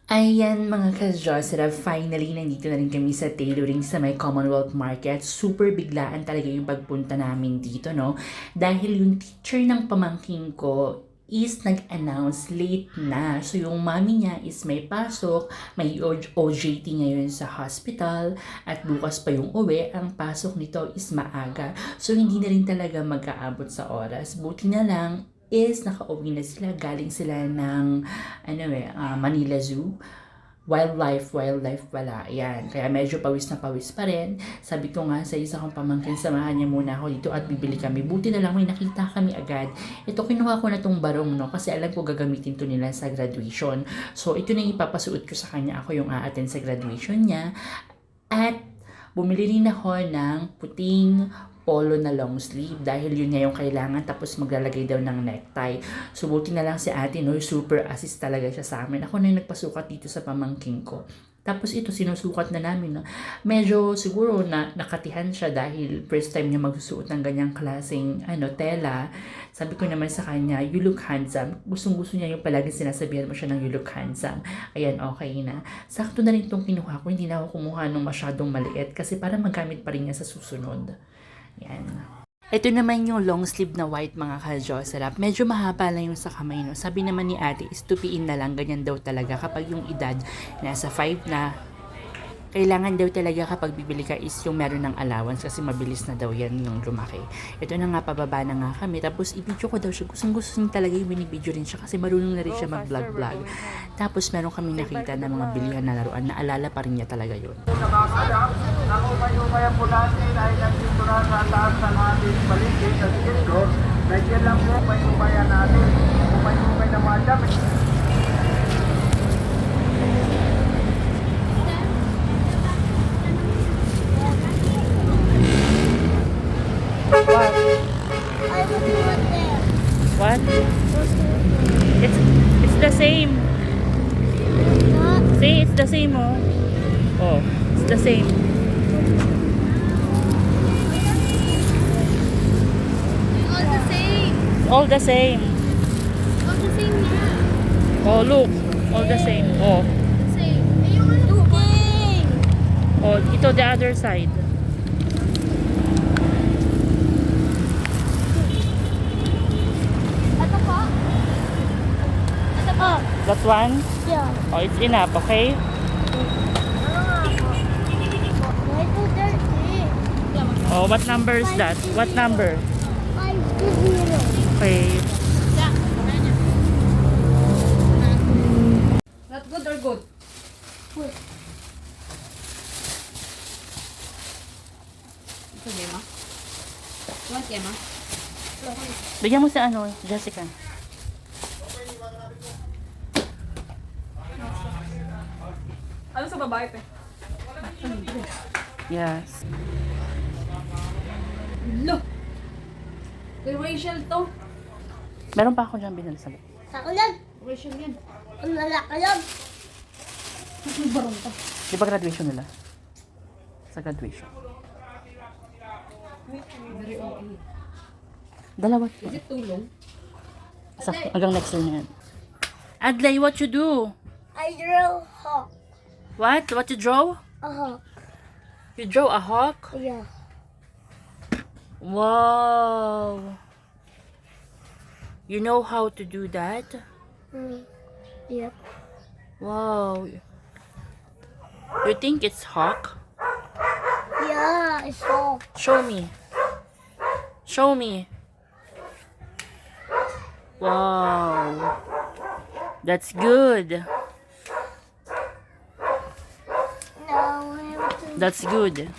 Ayan mga ka-Josera, finally nandito na rin kami sa tailoring sa may Commonwealth Market. Super biglaan talaga yung pagpunta namin dito, no? Dahil yung teacher ng pamangking ko is nag-announce late na. So yung mami niya is may pasok, may OJT ngayon sa hospital, at bukas pa yung uwi. Ang pasok nito is maaga. So hindi na rin talaga mag-aabot sa oras. Buti na lang is nakauwi na sila, galing sila ng Manila Zoo. Wildlife pala. Ayan. Kaya medyo pawis na pawis pa rin. Sabi ko nga sa isa kong pamangkin, samahan niya muna ako dito at bibili kami. Buti na lang may nakita kami agad. Ito, kinuha ko na tong barong, no? Kasi alam ko gagamitin to nila sa graduation. So, ito na yung ipapasuot ko sa kanya. Ako yung a-attend sa graduation niya. At bumili rin ako ng puting polo na long sleeve dahil yun nga yung kailangan, tapos maglalagay daw ng necktie. So buti na lang si ate, no, super assist talaga siya sa amin. Ako na yung nagpasukat dito sa pamangking ko. Tapos ito, sinusukat na namin. No? Medyo siguro na nakatihan siya dahil first time niya magsusuot ng ganyang klaseng tela. Sabi ko naman sa kanya, you look handsome. Gustong-gusto niya yung palagi sinasabihan mo siya ng you look handsome. Ayan, okay na. Sakto na rin itong kinuha ko. Hindi na ako kumuha ng masyadong maliit kasi para magamit pa rin niya sa susunod. Yan. Ito naman yung long sleeve na white mga ka-Josera. Medyo mahaba lang yung sa kamay, no? Sabi naman ni ate, istupiin na lang. Ganyan daw talaga kapag yung edad nasa 5 na. Kailangan daw talaga kapag bibili ka is yung meron ng allowance kasi mabilis na daw yan yung lumaki. Ito na nga, pababa na nga kami. Tapos i-video ko daw siya. Gustong-gusto niya talaga yung binibideo rin siya kasi marunong na rin siya mag-vlog-vlog. Tapos meron kami nakita na mga bilihan na laruan. Naalala pa rin niya talaga yun. Ang umay-umay po natin ay nandito na sa taas ng ating paligid at dito. Nandiyan lang po umay-umayan natin. Umay-umay na madam. What? I will do it there. What? It's the same. Not See, it's the same, oh. Oh, it's the same. all the same. All the same. All the same now. Oh, look. All the same. Oh. Same. Ayun nga looking. Oh, ito the other side. Ito po. Ito po. That one? Yeah. Oh, it's enough, okay? Why so dirty? Oh, what number is that? What number? 5 to 0. Okay. Not good or good? Good. Ito, Gemma. You want Gemma? Bigyan mo sa Jessica. Ano sa babae, pe? Yes. Lo! Kay Rachel to. Meron pa ako dyan binalsag. Ako lang. Rachel yan. Ang lalaki lang. May barong to. Di ba graduation nila? Sa graduation. Very okay. Dalawa. Is it too long? Hanggang next year na yan. Adlay, what you do? I draw hawk. What? What you draw? A hawk. You draw a hawk? Yeah. Wow. You know how to do that? Yep. Wow. You think it's hawk? Yeah, it's hawk. Show me. Show me. Wow. That's good. Now I have to. That's good.